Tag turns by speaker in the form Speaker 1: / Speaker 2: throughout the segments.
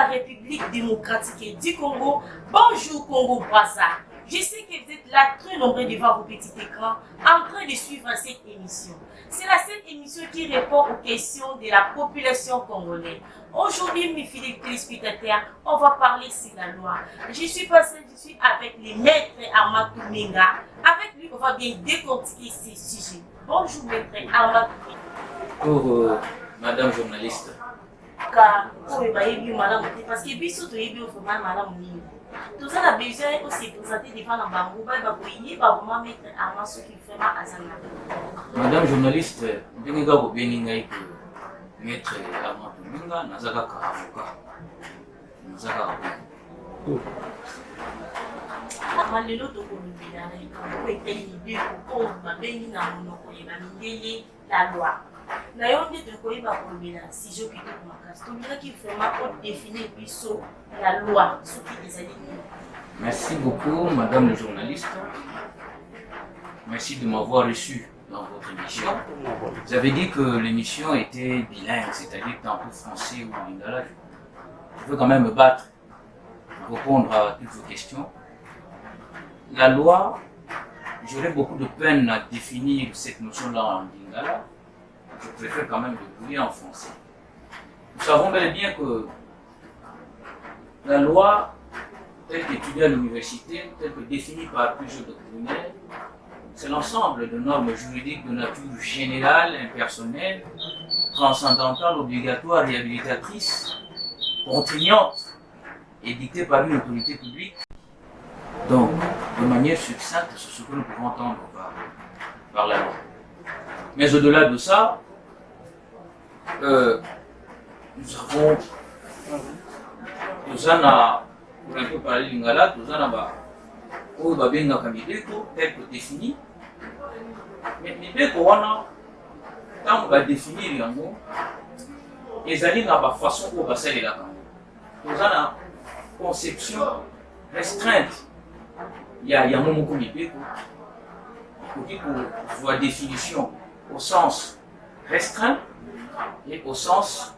Speaker 1: la République démocratique du Congo. Bonjour Congo-Brazza. Je sais que vous êtes là très nombreux devant vos petits écrans en train de suivre cette émission. C'est cette émission qui répond aux questions de la population congolaise. Aujourd'hui, mes fidèles téléspectateurs, on va parler sur la loi. Je suis avec le maître Amatou Menga. Avec lui, on va bien décortiquer ces sujets. Bonjour maître Amatou.
Speaker 2: Pour madame journaliste.
Speaker 1: Parce que biso to yebi vraiment malamu mingi. Tout ça a besoin aussi présenter devant la bango ba koyi ba vraiment mettre en main ce qui vraiment azana.
Speaker 2: Madame journaliste, ndenge ga bobeni ngai ko maître Amatou Menga nazaka ka avocat. Nazaka ko.
Speaker 1: Malelo to ko mbila na ko eteni bi ko ba beni na monoko ye ba mindele la loi. D'ailleurs, si je quitte ma classe, qui vraiment pour définir la loi, ce qui est des.
Speaker 2: Merci beaucoup, madame le journaliste. Merci de m'avoir reçu dans votre émission. Vous avez dit que l'émission était bilingue, c'est-à-dire tantôt français ou lingala. Je veux quand même me battre pour répondre à toutes vos questions. La loi, j'aurais beaucoup de peine à définir cette notion-là en lingala. Je préfère quand même le brouiller en français. Nous savons bel et bien que la loi, telle qu'étudiée à l'université, telle que définie par plusieurs doctrinaires, c'est l'ensemble de normes juridiques de nature générale, impersonnelle, transcendantale, obligatoire, réhabilitatrice, contraignante et dictée par une autorité publique. Donc, de manière succincte, c'est ce que nous pouvons entendre par la loi. Mais au-delà de ça, nous avons Tozana, pour un peu parler lingala, Tozana ou babenga kamibeko tel que défini. Mais mibeko wana tant va définir yango ezali na ba façon ko basalela ka. Tozana conception restreinte. Il y a momoko mibeko pour voir définition au sens restreint et au sens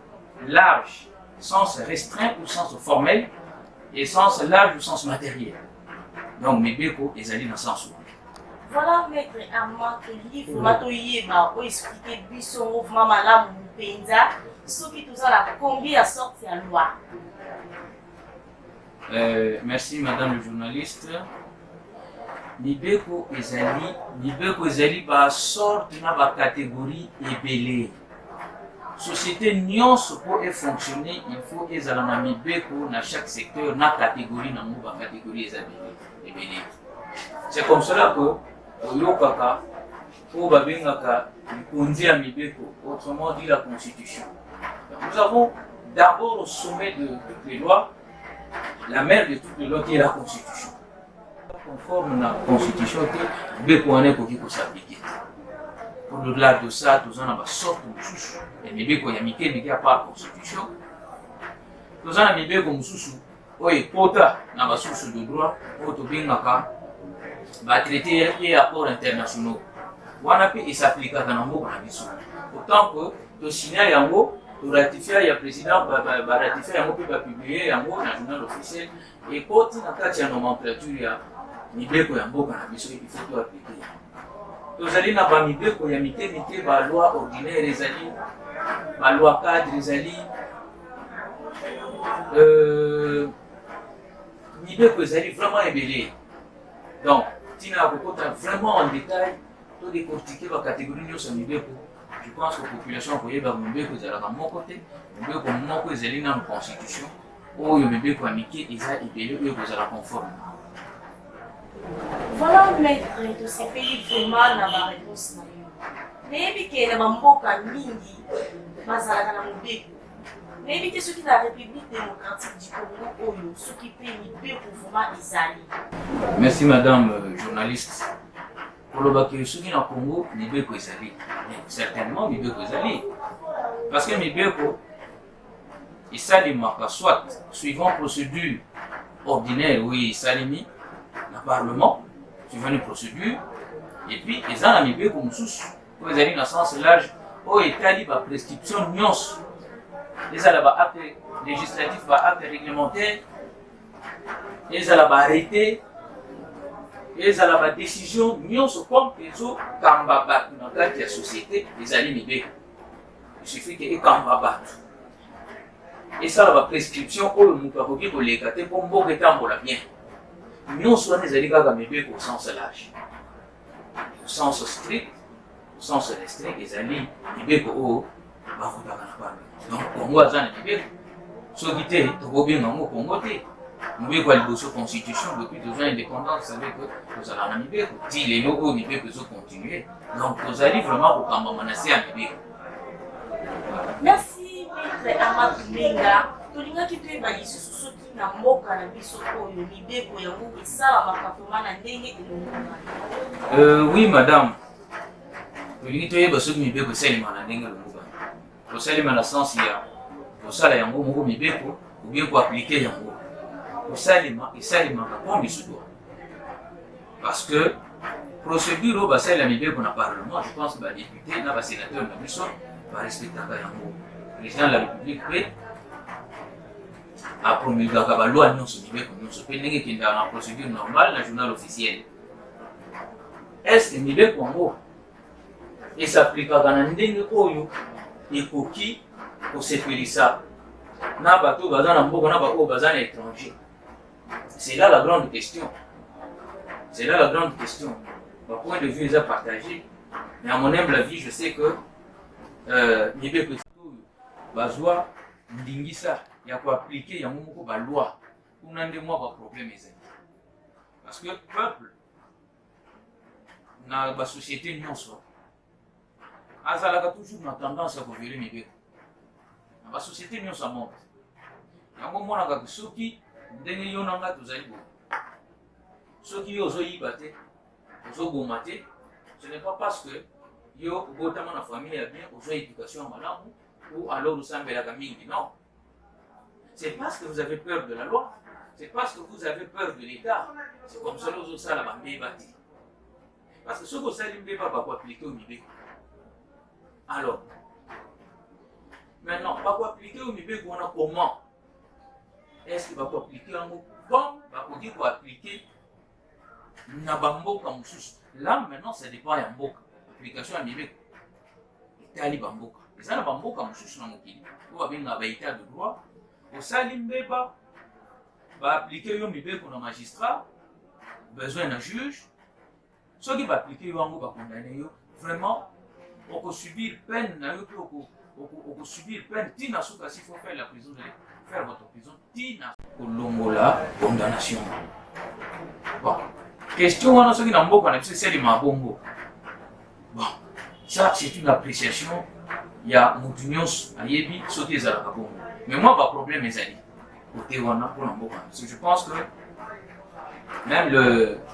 Speaker 2: large, sens restreint au sens formel et sens large au sens matériel. Donc mes béco ils allaient dans le sens où.
Speaker 1: Voilà maître Amatou livre matoyé ba o expliquer biso mouvement malamu penza ce qui tout ça la combien sorti à loi.
Speaker 2: Merci madame le journaliste. Mibeko ezali ba sorte na ba catégorie ebele. Société nyonso pour fonctionner, il faut ezala na mibeko na chaque secteur na catégorie na mo ba catégorie ebele. C'est comme cela que oyokaka po ba bengaka likonzi ya mibeko, autrement dit la constitution. Nous avons d'abord au sommet de toutes les lois la mère de toutes les lois qui est la constitution. Conforme à la constitution que Békouane Koki s'appliquer. Au-delà de ça, nous avons une sorte de sous. Et Mibeko Yamike n'est pas la constitution. Nous avons mis Béko Moussou, oui, Pota, n'a pas source de droit, Poto Bingaka, va traiter les accords internationaux. Wanapi il s'applique à Tanambo Brabiso. Autant que le signal Yango, le ratifier, le président va ratifier, Yango peut publier Yango dans le journal officiel. Et quand il y a une nomenclature, mibeko ya mboka na biso il faut appliquer. Tozali na ba mibeko ya mike ba loi ordinaire ezali, ba loi cadre ezali, mibeko ezali vraiment ebele. Donc, tina kokota vraiment en détail, to décortiquer ba catégorie nyonso mibeko. Je pense que la population voyait ba mibeko ezala na mon côté, mibeko moko ezali na constitution, oyo mibeko ya mike eza ebele oyo kozala conforme.
Speaker 1: Voilà maître de ces pays vraiment dans ma réponse. Mais que les mamboka mingi bazalaka na mobeko. Mais que ceux qui la République démocratique du Congo oyo ceux qui payent mibeko vraiment ezali.
Speaker 2: Merci madame journaliste. Pour le bac ceux qui na Congo mibeko ezali. Certainement mibeko ezali. Parce que mibeko esalimaka soit suivant procédure ordinaire oui esalimi le Parlement, suivant une procédure, et puis les gens ont mis comme sous, pour les dans le sens large, où est la prescription nyons. Les gens ont législatif baacte réglementaire ezala baarrêté ezala badécision nyonso comme ezokamba bato na kati ya société ezali mibeko. Il suffit ke ekamba bato esala baprescription oyo moto akoki koleka te mpo mboka etambola bien. Nyonso wana ezali kaka mibeko au sens large. Au sens strict, au sens restreint ezali mibeko oyo bavotaka na parlement. Donc Congo aza na mibeko soki te tokobenga yango Congo te. Mibeko ya liboso constitution depuis tozwa indépendance savez que tozala na mibeko ti lelo oyo mibeko ezocontinue. Donc tozali vraiment kokambama na se ya mibeko.
Speaker 1: Merci Maître Amadou Menga. Tolingaki toyeba lisusu soki na mboka na biso oyo mibeko yango esalamaka vraimen na ndenge elongobana.
Speaker 2: Oui madame, tolingi toyeba soki mibeko esalema na ndenge elongobana. Tosalema na sens ya kosala yango moko mibeko ou bien koaplike yango. Kosalema esalemaka comme il se doit. Parce que procédure oyo basalela mibeko na parlement, je pense que badéputé na basénateur na biso barespectaka yango. Président de la République mpe apromulgaka baloi nyonso mibeko nyonso mpe ndenge ekendaka na procédure normale na journal officiel. Est-ce que mibeko yango esaplikaka na ndenge oyo ekoki kosepelisa na bato baza na mboka na baoyo baza na étranger? C'est là la grande question. C'est là la grande question. Mon point de vue est partagé, mais à mon humble avis, je sais que mibeko bazwa ndingisa ya koaplike yango moko baloi kuna nde mwa baproblème ezali. Parce que peuple na basociété nyonso azalaka toujours na tendance ya koviole mibeko na basociété nyonso ya monde. Yango monaka soki ndenge yo na nga tozali boye, soki yo ozoyiba te ozoboma te, ce n'est pas parce que yo obotama na famille ya bien ozwa éducation ya malamu ou alors osambelaka mingi. Non, c'est parce que vous avez peur de la loi, c'est parce que vous avez peur de l'État. C'est comme ça que vous osala bambeba te. Parce que soki osali mbeba bakoaplike oyo mibeko. Alors maintenant bakoaplike oyo mibeko wana comment? Est-ce que bakoaplike yango comme bakoki koaplike na bamboka mosusu? Là maintenant ça dépend ya mboka. Application ya mibeko etali bamboka eza na bamboka mosusu na mokili oyo babengaka baétat de droit. Osali mbeba baaplike yo mibeko na magistrat, besoin na juge. Soki baaplike yo yango bakondane yo, vraiment okosubir peine na yo mpe okosubir peine ntina soki asi faut faire la prison, faire votre prison ntina kolongola condamnation. Bon, question wana soki na mboka na biso esalema bongo. Bon, ça c'est une appréciation ya mutu nyonso ayebi soki ezalaka bongo. Mais moi, pas problème, mes amis. Côté Wana pour l'emboka. Parce que je pense que même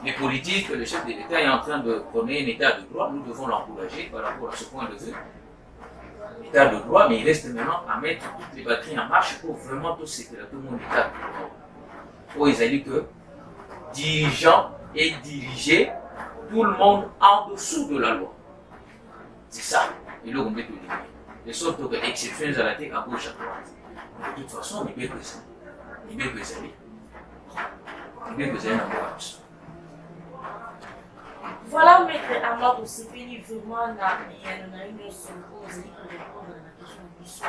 Speaker 2: les politiques, le chef de l'État est en train de prôner un état de droit. Nous devons l'encourager par rapport à ce point de vue. État de droit, mais il reste maintenant à mettre toutes les batteries en marche pour vraiment tout sécuriser tout le monde état de droit. Pour ils dit que dirigeant et dirigé tout le monde en dessous de la loi. C'est ça. Et là, on met tout le monde. De sorte que exception à la tête à gauche à droite. De toute façon, mibeko ezali na mboka biso.
Speaker 1: Voilà, Maître Amadou Sepeli, vraiment na yo nyonso oyo ozali korépondre na question na biso.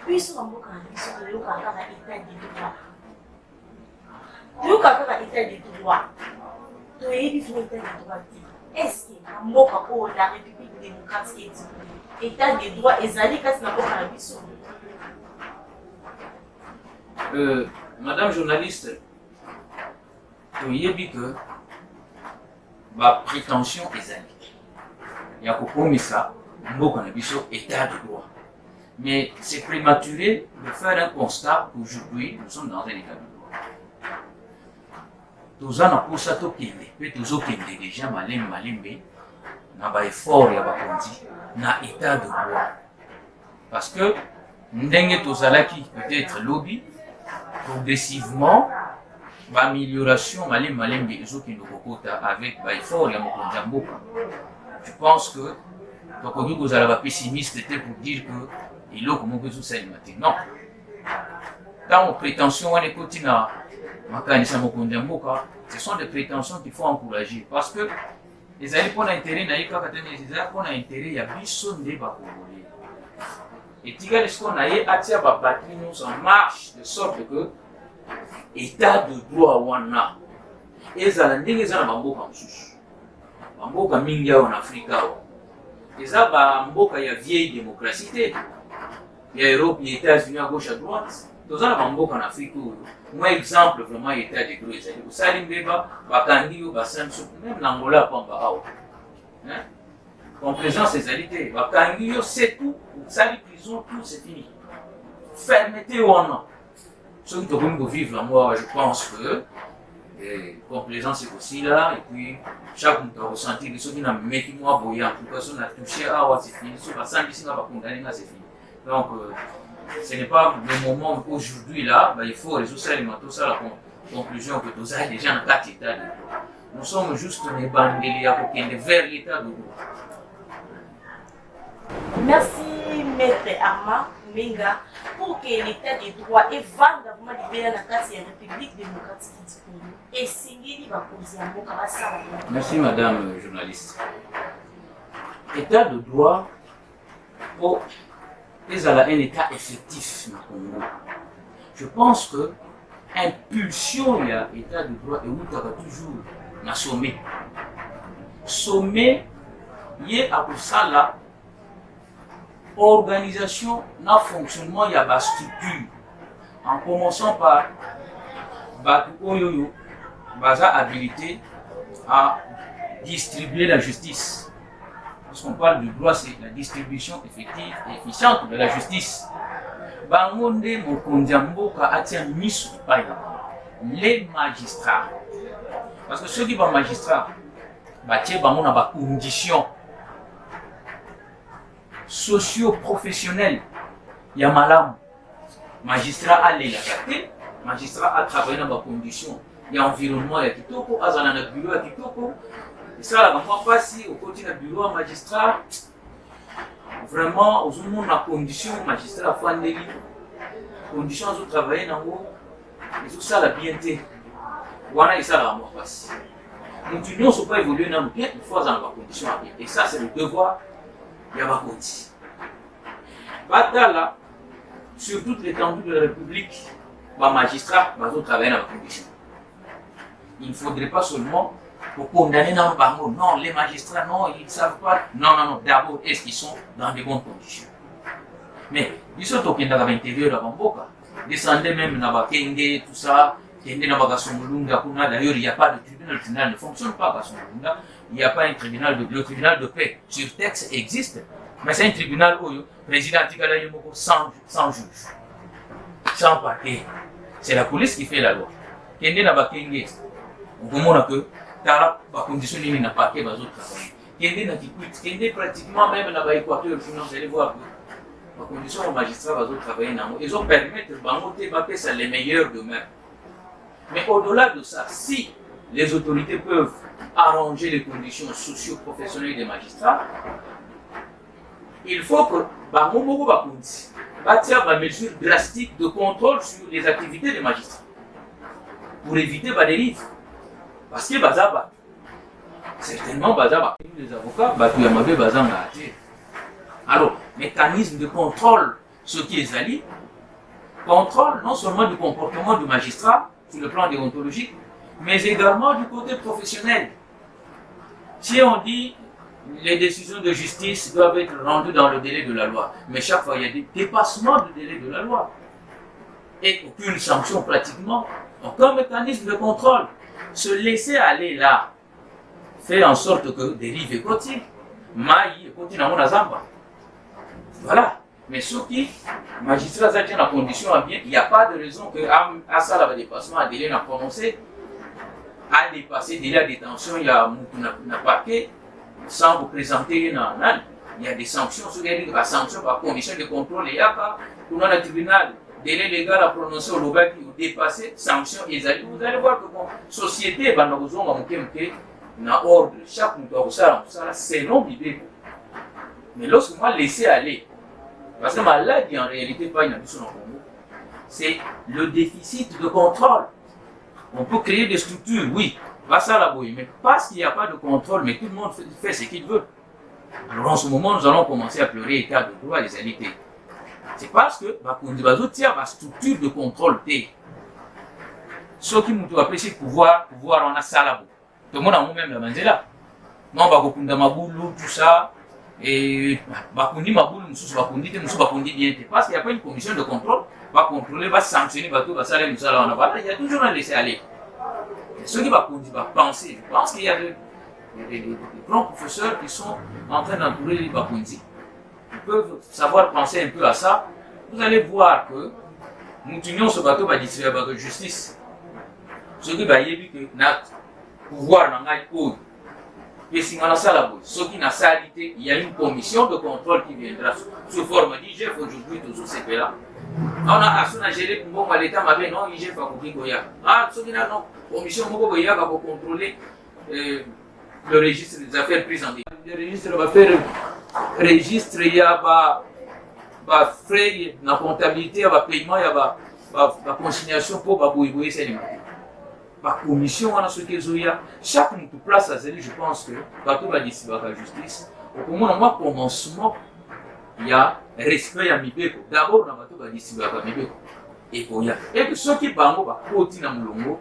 Speaker 1: Biso na mboka na biso toyokaka kaka état de droit. Toyokaka kaka état de droit. Toyebi fina état de droit te. Est-ce que na mboka oyo la République démocratique état de droit ezali kati na mboka na biso?
Speaker 2: Madame journaliste, toyebi que ma prétention ezali ya kokomisa mboka na biso état de droit. Mais c'est prématuré de faire un constat qu'aujourd'hui nous sommes dans un état de droit. Toza na posa tokende mpe tozokende déjà malembe na baeffort ya bakonzi na état de droit. Parce que ndenge tozalaki peut-être lobby progressivement l'amélioration malembe ezokende kokota avec baeffort ya mokonzi ya mboka. Je pense que tokoki kozala bapessimiste te pour dire que eloko moko ezosalema te. Non, Tant aux prétentions, on est continua. Ce sont des prétentions qu'il faut encourager. Parce que les alliés pour l'intérêt, pour l'intérêt, il y a besoin de Congolais. Et Tigal, ce qu'on a eu, Atia Babatri nous en marche de sorte que l'état de droit wana. Et ça, la ndenge ça na bamboka msusu. Bamboka mingi en Afrique. Et ça, bamboka ya vieille démocratie. Il y a Europe, les États-Unis à gauche à droite. Dans un bamboka en Afrique, moi exemple vraiment l'état de droit. Vous savez, Mbeba, Bakandi ou Bassanso, même l'Angola, Pamba. Complaisance ces alités. Bakandi, c'est tout. Sali prison, tout c'est fini. Fermeté ou non. Ceux qui doivent vivre, moi, je pense que complaisance c'est aussi là. Et puis, chaque monde a ressenti que ceux qui n'ont mis moi bouillant, en tout cas, ceux qui ont touché à c'est fini. Ceux qui ont ici, condamné, c'est fini. Donc, ce n'est pas le moment aujourd'hui là, il faut résoudre ça, tout ça, la conclusion que tout ça est déjà dans 4 états. Nous sommes juste des bandeliers vers l'état de droit.
Speaker 1: Merci, Maître Armand Menga, pour que l'état de droit et vraiment libéré la République démocratique du Congo et signer va poser un mot comme ça.
Speaker 2: Merci, madame journaliste. État de droit pour un état effectif dans le Congo. Je pense que impulsion il y a état de droit et où tu as toujours na sommet. Sommet, il y a pour ça là. Organisation, dans fonctionnement, il y a une structure. En commençant par la habilité à distribuer la justice. Parce qu'on parle du droit, c'est la distribution effective et efficiente de la justice. Les magistrats. Parce que ceux qui sont magistrats, ils ont des conditions socio-professionnel, il y a malam. Magistrat a l'électricité, magistrat a travaillé dans des conditions, il y a environnement, il y a kitoko, il y a un bureau, il y a kitoko. Et ça, là, on pas si au côté du bureau, magistrat, vraiment, aux gens dans conditions, magistrat a fait un délit, conditions où travailler dans l'eau, et tout ça, la bienté. Voilà, et ça, là, on pas si. Nous ne sommes pas évoluer dans le bien, il faut dans les conditions à bien. Et ça, c'est le devoir. Il y a Bakoti. Batala, sur toute l'étendue de la République, les magistrats vont travailler dans la condition. Il ne faudrait pas seulement pour condamner dans le bango. Non, les magistrats, non, ils ne savent pas. Non, non, non. D'abord, est-ce qu'ils sont dans de bonnes conditions? Mais, ils sont au l'intérieur de la Bamboka. Descendez même dans la Kenge, tout ça. Kenge dans la Gassongolunga. D'ailleurs, il n'y a pas de tribunal. Le tribunal ne fonctionne pas à Gassongolunga. Il n'y a pas un tribunal le tribunal de paix sur texte existe, mais c'est un tribunal où le président Tigala Yomoko sans juge, sans parquet. C'est la police qui fait la loi. Kende na bakenge, on comprend que tara ba condition ni na parquet ba autres travail. Kende na kikwit, kende pratiquement même na ba Équateur, vous allez voir que la condition aux magistrats ba autres travailler na ils ont permettre bango te ba ça les meilleurs demain. Mais au-delà de ça, si les autorités peuvent arranger les conditions socio-professionnelles des magistrats, il faut que Bangomogo Bakundi bâtir des mesures drastiques de contrôle sur les activités des magistrats pour éviter des dérives. Parce que Bazaba, certainement Bazaba, les avocats, Batuyamabe Bazanga. Alors, mécanisme de contrôle, ce qui est allié, contrôle non seulement du comportement du magistrat sur le plan déontologique, mais également du côté professionnel. Si on dit les décisions de justice doivent être rendues dans le délai de la loi, mais chaque fois il y a des dépassements du délai de la loi et aucune sanction pratiquement, aucun mécanisme de contrôle. Se laisser aller là fait en sorte que dérive et continue. Maï et continue à mon azamba. Voilà. Mais ceux qui, magistrats, ont la condition à bien, il n'y a pas de raison que à ça, le dépassement, à délai n'a prononcé, à dépasser délai de détention, il y a un paquet, sans vous présenter, il y a des sanctions, il y a des sanctions par condition de contrôle, il y a pas, pour le tribunal, délai légal à prononcer au Loba qui vous dépassez, sanctions, vous allez voir que la société, dans ordre, chaque mouton, c'est non l'idée. Mais lorsque moi laisser aller, parce que maladie en réalité pas une ambition au Congo. c'est le déficit de contrôle. On peut créer des structures, oui, pas ça la bouille, mais parce qu'il n'y a pas de contrôle, mais tout le monde fait ce qu'il veut. Alors en ce moment, nous allons commencer à pleurer état de droit des égalités. C'est parce que il y a une structure de contrôle. Ceux qui m'ont apprécié pouvoir on a ça là-bas. Tout le monde a moi-même la manzela. Non, bakunda maboulou, tout ça. Et bakundi maboulou, nous bakundi bien. Parce qu'il n'y a pas une commission de contrôle, va contrôler, va sanctionner, va tout, va saler, nous allons en avoir. Il y a toujours un laisser aller. Ceux qui bakundi, va penser. Je pense qu'il y a des grands professeurs qui sont en train d'entourer les bakundi. Ils peuvent savoir penser un peu à ça. Vous allez voir que nous tenions ce bateau va distribuer la justice. Ce qui va y que notre pouvoir dans la code. Et si on a ça là-bas, ce qui n'a salité, il y a une commission de contrôle qui viendra sous forme d'IGF aujourd'hui, toujours ces pays-là. On a géré pour moi l'État m'avait non, IGF a coupé Goya. Ah, ce qui n'a non, commission Goya va contrôler le registre des affaires prises en dépôt. Le registre va faire registre, il y a frais, la comptabilité, il y a paiement, il y a consignation pour Babouiboué, c'est les par commission, on a ce qu'il y a. Chaque place à zéro, je pense que, partout va distribuer la justice. Au moment commencement, il y a respect à Mibeko. D'abord, on va distribuer la Mibeko. Et que ceux qui bango va côté dans Moulongo,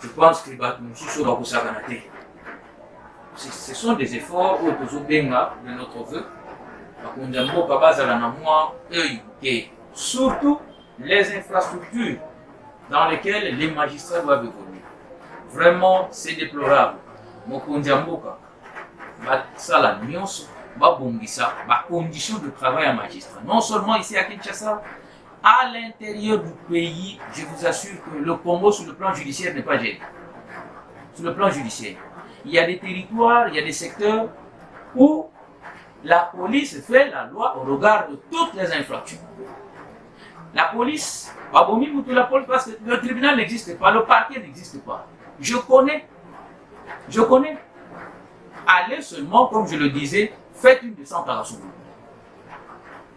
Speaker 2: je pense que nous sommes sur la ce sont des efforts de notre vœu. Et surtout les infrastructures dans lesquelles les magistrats doivent évoluer. Vraiment, c'est déplorable. Mokondiamboka, ça la nuance, ma condition de travail à magistrat. Non seulement ici à Kinshasa, à l'intérieur du pays, je vous assure que le Congo sur le plan judiciaire n'est pas géré. Sur le plan judiciaire, il y a des territoires, il y a des secteurs où la police fait la loi au regard de toutes les infractions. La police, la police parce que le tribunal n'existe pas, le parquet n'existe pas. Je connais. Allez seulement, comme je le disais, faites une descente à la Soumou.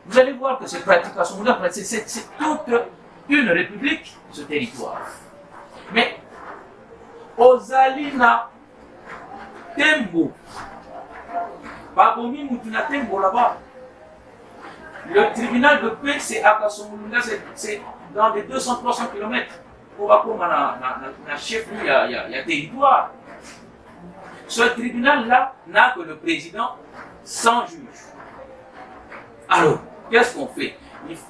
Speaker 2: Vous allez voir que cette pratique à Soumou, c'est toute une république, ce territoire. Mais, Ozalina Tembo, Babomi Moutina Tembo là-bas, le tribunal de paix, c'est à Kassoumoulinga, c'est dans les 200-300 km. Pour la chef, il y a territoire. Ce tribunal-là n'a que le président sans juge. Alors, qu'est-ce qu'on fait?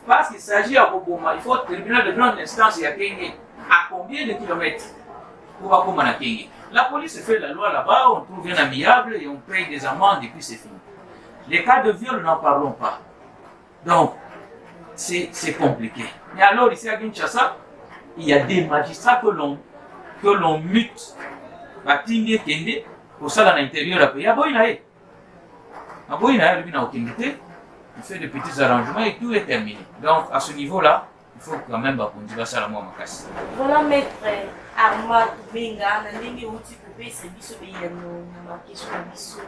Speaker 2: Parce qu'il s'agit à Boboma, il faut un tribunal de grande instance, il y a Kenya. À combien de kilomètres pour Bakoma Kenya? La police fait la loi là-bas, on trouve un amiable et on paye des amendes et puis c'est fini. Les cas de viol, n'en parlons pas. Donc, c'est compliqué. Mais alors, ici à Kinshasa, il y a des magistrats que l'on mute à Tindé Kende pour ça dans l'intérieur du pays. Il fait de petits arrangements et tout est terminé. Donc, à ce niveau-là, il faut quand même qu'on ça la moi ma casse.
Speaker 1: Voilà, maître Armand Benga, Nandenge Outi Coupé, c'est biso Beyano, ma question à biso.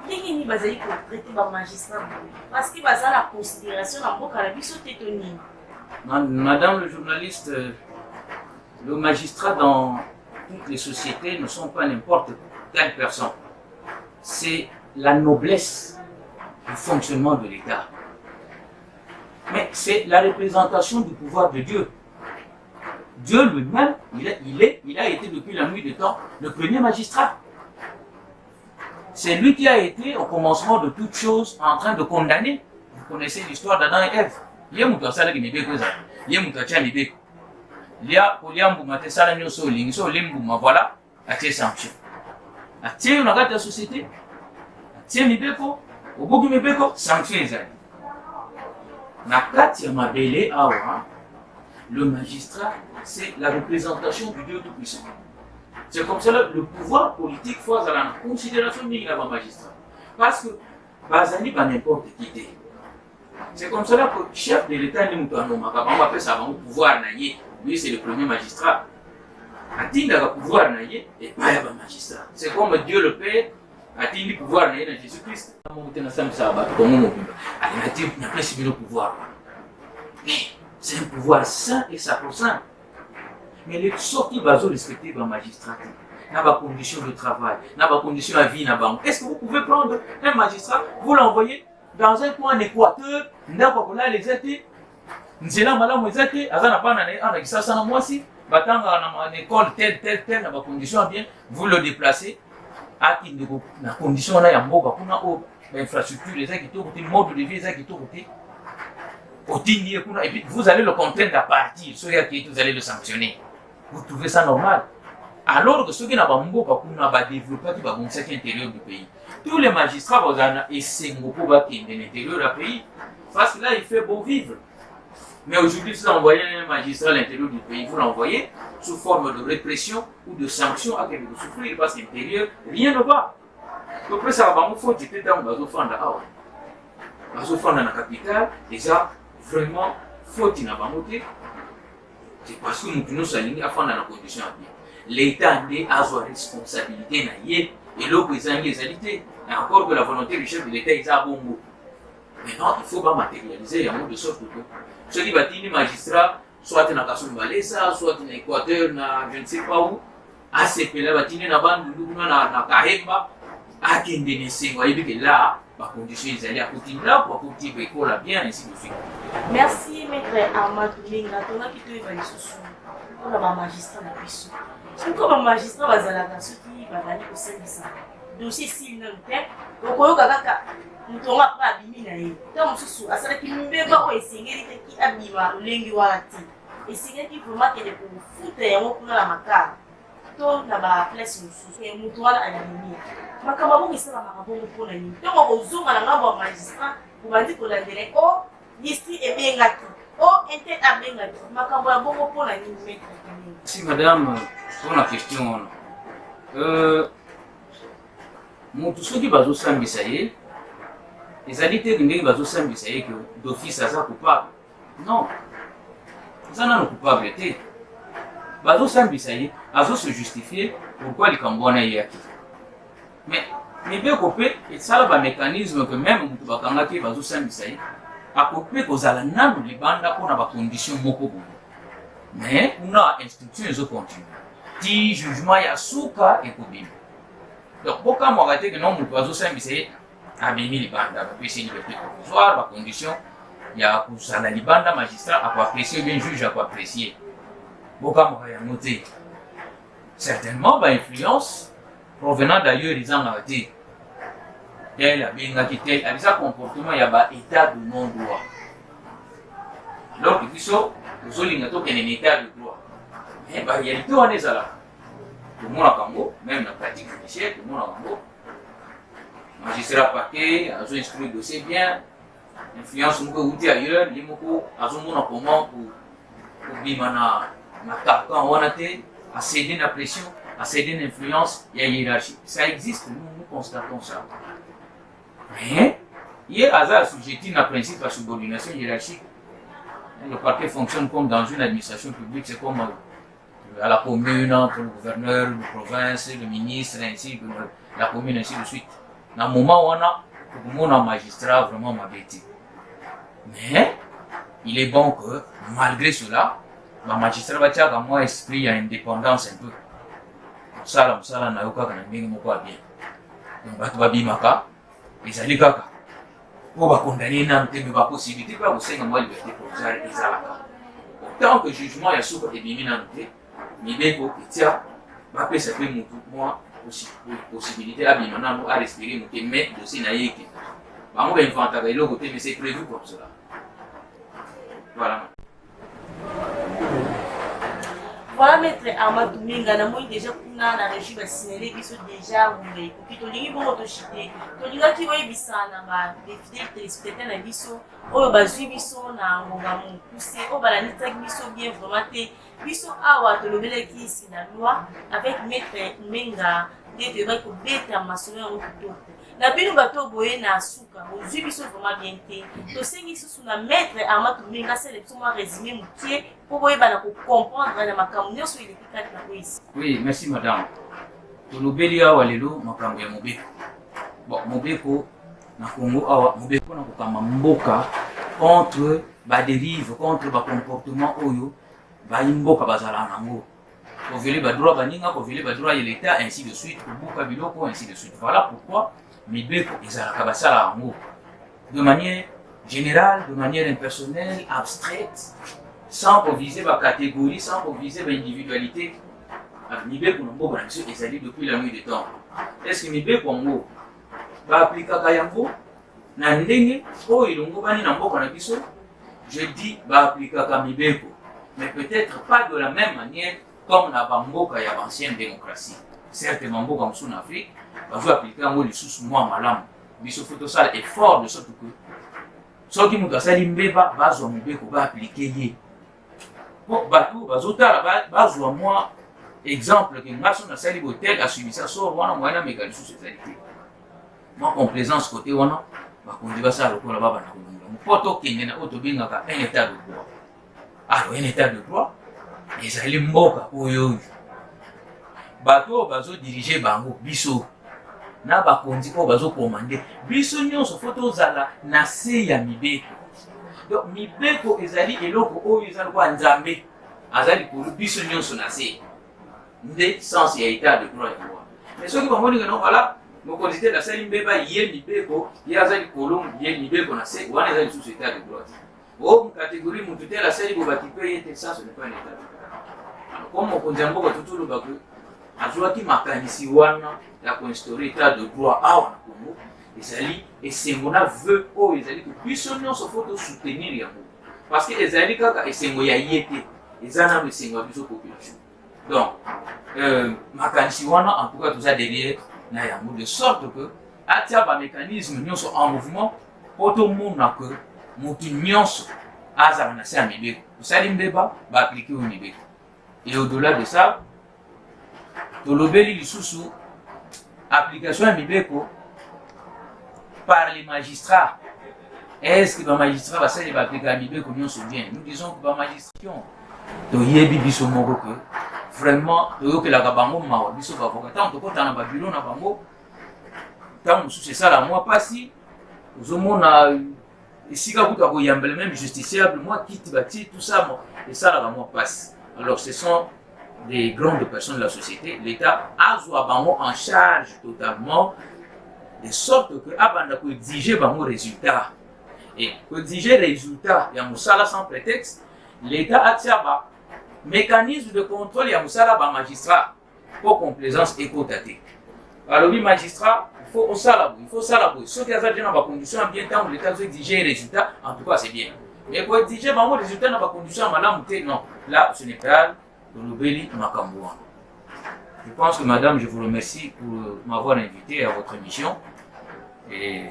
Speaker 1: Ndenge ni bazali pour traiter les magistrats parce qu'il y a la considération dans le cas de biso tétoni.
Speaker 2: Madame le journaliste, le magistrat dans toutes les sociétés ne sont pas n'importe quelle personne. C'est la noblesse du fonctionnement de l'État. Mais c'est la représentation du pouvoir de Dieu. Dieu lui-même, il a été depuis la nuit des temps le premier magistrat. C'est lui qui a été au commencement de toutes choses en train de condamner. Vous connaissez l'histoire d'Adam et Ève. Il y a un mouton qui est bien. Il y a un mouton qui est bien. Il y a un mouton qui est bien. Voilà, à tes sanctions. À tes on a la société. À tes mibeko. Au bout de mibeko, sanctions. Nakati Mabele Awa, le magistrat, c'est la représentation du Dieu Tout-Puissant. C'est comme ça le pouvoir politique faut avoir la considération de la magistrat. Parce que Bazani pas n'importe qui. C'est comme ça que le chef de l'État on appelle ça le pouvoir naïe. Lui c'est le premier magistrat. Atteindre le pouvoir naïe et pas le magistrat. C'est comme Dieu le Père atteint le pouvoir naïe dans Jésus-Christ. On a le pouvoir. C'est un pouvoir sain et sacro-saint. Mais les sorties bazo respecter les magistrats, dans les conditions de travail, dans les conditions de vie, est-ce que vous pouvez prendre un magistrat, vous l'envoyer dans un coin en Équateur, dans les étés, nous allons mal les étés, à la dans l'école telle, dans les conditions bien, vous le déplacez à la condition là, il y a l'infrastructure, les équipes, le mode de vie, les équipes. Et puis vous allez le contraindre à partir, ceux qui vous allez le sanctionner. Vous trouvez ça normal? Alors que ceux qui n'ont pas développé l'intérieur du pays. Tous les magistrats vont essayer de l'intérieur du pays. Parce que là, il fait beau vivre. Mais aujourd'hui, si vous envoyez un magistrat à l'intérieur du pays, vous l'envoyez sous forme de répression ou de sanction à quelqu'un de souffrir. Parce qu'à l'intérieur, rien ne va. Donc, après, ça va faut que tu dans la capitale, déjà, vraiment, faut qu'il n'ait c'est parce que nous sommes alignés à faire dans la condition à bien. L'État a sa responsabilité et le président les alité. Et encore que la volonté du chef de l'État est à bon goût. Maintenant, il ne faut pas matérialiser il y a de sorte que ceux qui bâtissent les magistrats, soit dans la Kassoum Valesa, soit dans l'Équateur, je ne sais pas où, à ces pays-là, bâtissent dans la bande, dans la Kahemba, à Kendenese, vous voyez que là, la condition est allée à côté de là, pour côté de l'école bien, ainsi de suite.
Speaker 1: Merci, maître Ahmad Minga. Tu as quitté les sous pour le magistrat de Bissou. Si comme un magistrat, vous allez dans ce qui va aller au service. Dossier s'il ne t'aime, au Koyo Kaka, nous n'aurons pas abîmé. Tant que ce soit, ça veut dire que nous ne pouvons pas essayer de abîmer l'engue ou la tête. Essayer de vraiment que les foutre et on peut la macar. Tout n'a pas place sous et nous doit à la lumière. Ma camarade qui sera ma bonne pour la nuit. Donc on zoom à la magistrat, vous m'avez dit pour la délai. Oh, district est bien gâté. Oh, intel a bien gâté. Ma camarade bon pour la nuit.
Speaker 2: Si madame, pour la question, mon tout ce qui va au sein ça y est, les alités qui va au sein ça y est que d'office à ça coupable. Non, ça n'a pas coupabilité. Bazo Sambi ça y est, Azo se justifier pourquoi les Cambodgiens y acquis. Mais bien coupé, et ça là un mécanisme que même tu vas cangater Bazo Sambi ça y est, à couper aux alanans les bandes pour avoir conditions moko. Mais on a instruction ils ont continué. Ti jugement ya souka et kobim. Donc pourquoi moi arrêter que non mon Bazo Sambi ça y est, abîmer les bandes, après c'est liberté provisoire, par condition, il y a pour ça la libanda magistrat à quoi apprécier bien juge à quoi apprécier. Beaucoup m'ont noté. Certainement, influence provenant d'ailleurs des gens arrêtés. Tel a bien tel a déjà comportement, il y a un état de non-droit. Alors que nous sommes un état de droit. Mais en réalité, on est là. Tout le monde a Congo, même la pratique judiciaire, tout le monde a Congo. Magistrat parquet, a instruit le dossier bien. Influence, nous avons ailleurs, les mots, a comment pour bimana. Quand on a à céder la pression, à céder l'influence, il y a une hiérarchie. Ça existe, nous constatons ça. Mais, il y a hasard assujetti à principe à subordination hiérarchique. Le parquet fonctionne comme dans une administration publique, c'est comme à la commune, entre le gouverneur, la province, le ministre, ainsi que la commune, ainsi de suite. Dans le moment où on a un magistrat vraiment m'habité. Mais, il est bon que, malgré cela, le magistrat va dire qu'à moi, esprit à indépendance un peu. Ça, n'a aucun bien. Donc, tu vas bimaka, et allez kaka. Pour condamner une possibilité, pas vous savez, moi, liberté provisoire et ça. Autant que jugement, il y a souvent des biminantés, mais bien pour que va payer ça fait moi possibilité à bimana à respirer, mais dossier naïque. On va inventer le côté, mais c'est prévu comme cela. Voilà.
Speaker 1: Voilà, maître Amadou Minga, nous déjà dans la région signalé qui sont déjà roulés. Puis, tu as bon autochité. Tu as qui va y bisana, des fidèles téléspectateurs na biso, oh bazui biso na mongamon poussé, oh balanita biso bien vraiment biso awa to lobele qui ici la loi avec maître Minga, des débats pour bête à maçonner au couteau. Na bino bato boye na suka, bazui biso vraiment bien té. To sengi sous na maître Amadou Minga, c'est le moment résumé moutier. Pour comprendre
Speaker 2: oui, merci madame. Pour le Bélia Walelo, ma prendre Mobeko. Bon, Mobeko, na Congo, Mobeko na Mboka contre dérive contre comportement oyo imboka bazala nango ko violer droit baninga ko violer droit de l'état ainsi de suite ko buka biloko ainsi de suite. Voilà pourquoi mibeko ezalaka basala yango de manière générale, de manière impersonnelle, abstraite, sans pour viser ma catégorie, sans pour viser ma individualité. Mibeko nango branché ezali depuis la nuit des temps. Est-ce que mibeko ngo ba appliquer yango na ndenge oyo ilongo bani na mboka na biso? Je dis ba appliquer mibeko, mais peut-être pas de la même manière comme na bamboka ya ancienne démocratie. Certes mboka msu na Afrique bazo appliquer yango lisusu mwa malamu. Biso photo sala effort de sorte que soki mutu asali mbeba bazwa mibeko ba appliquer ye. Bon bato bazotala bazwa mwa exemple que ngaso na sali botel a suivi ça sort wana mwana mekali sous cette qualité. Moi complaisance côté wana bakondi basala lokola baba na kolonga. Poto kende na oto bingaka un état de droit. Alors un état de droit ezali mboka oyo bato bazo diriger bango biso na bakonzi ko bazo commander biso nyonso photo zala na se ya mibeko. Donc mibeko ezali eloko oyo ezali kwa nzambe azali pour biso nyonso na se nde sens ya état de droit ya loi. Mais soki bamoni ngana wala mokonzi te na sali mbeba ye mibeko ye azali kolongo ye mibeko na se wana ezali sous état de droit. Oh catégorie mutu te la sali boba qui peut être ça ce n'est pas un état de droit. Comme mokonzi mboka tutulu bako azwaki makanisi wana ya konstaurer état de droit awa na Congo ezali esengo na vœu oyo ezali que biso nyonso faut soutenir yango parce que ezali kaka esengo ya yete ezana esengo ya biso population. Donc makanisi wana en tout cas tout ça derrière na yango de sorte que atia ba mécanisme nyonso en mouvement pour tout monde que mutu nyonso azala na sa mibeko osali mbeba ba appliquer au mibeko. Et au-delà de ça tolobeli lisusu application ya mibeko par les magistrats. Est-ce que les magistrats basali ba appliquer mibeko nyonso bien? Nous disons que ba magistration to yebi biso moko que vraiment toyokelaka bango mawa biso bavoka tant tokotana ba bureau na bango tant mosusu esala mwa pasi ozomona esika kuta koyambela même justiciable moi quitte bati tout ça esalaka mwa pasi. Alors ce sont des grandes personnes de la société, l'État a bango en charge totalement, de sorte que abanda ko exiger bango résultat. Et pour exiger résultat, il y a moussala sans prétexte, l'État a tiaba mécanisme de contrôle, il y a moussala ba magistrat pour complaisance et cotaté. Alors oui magistrat, il faut ça ceux qui ont dans conditions bien temps l'État doit exiger résultat, en tout cas c'est bien. Mais pour exiger bango résultat dans conditions madame non, là ce n'est pas Lubeli Makambouan. Je pense que madame, je vous remercie pour m'avoir invité à votre émission. Et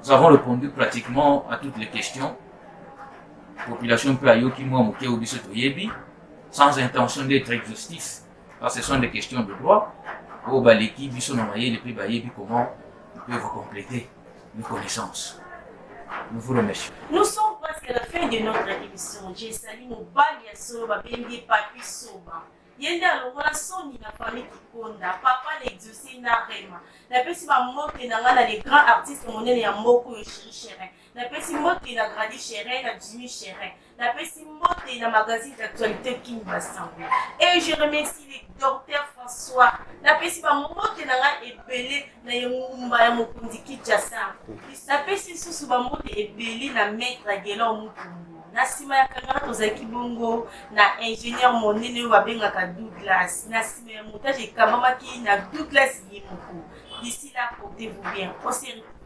Speaker 2: nous avons répondu pratiquement à toutes les questions. Population peut ayoki moi moké ou bisoto yebi, sans intention d'être exhaustif, parce que ce sont des questions de droit. Au baleki biso na maye le ba yebi comment ils peuvent compléter nos connaissances. Nous vous remercions.
Speaker 1: Nous sommes presque à la fin de notre émission. J'ai sali mobali ya soba bengi papi soba. Yende alongola soni na famille Kikonda. Papa l'exaucé na rema. Na pesi ba mote na ngana les grands artistes monene ya mboko yo Chéri Chérin. Na pesi mote na Grady Chérin na Jimmy Chérin. Na pesi mote na magazine d'actualité King Basango. Et je remercie les docteurs François. Na pesi ba mote na nga ebele na yumba ya mokundi Kinshasa. Na pesi susu ba mote ebele na maître Gela Mutumbu. Na sima ya kangana tozaki bongo na ingénieur monene babengaka Douglas. Na sima ya montage ekamamaki na Douglas Yemoko. D'ici là, portez-vous bien. On se retrouve.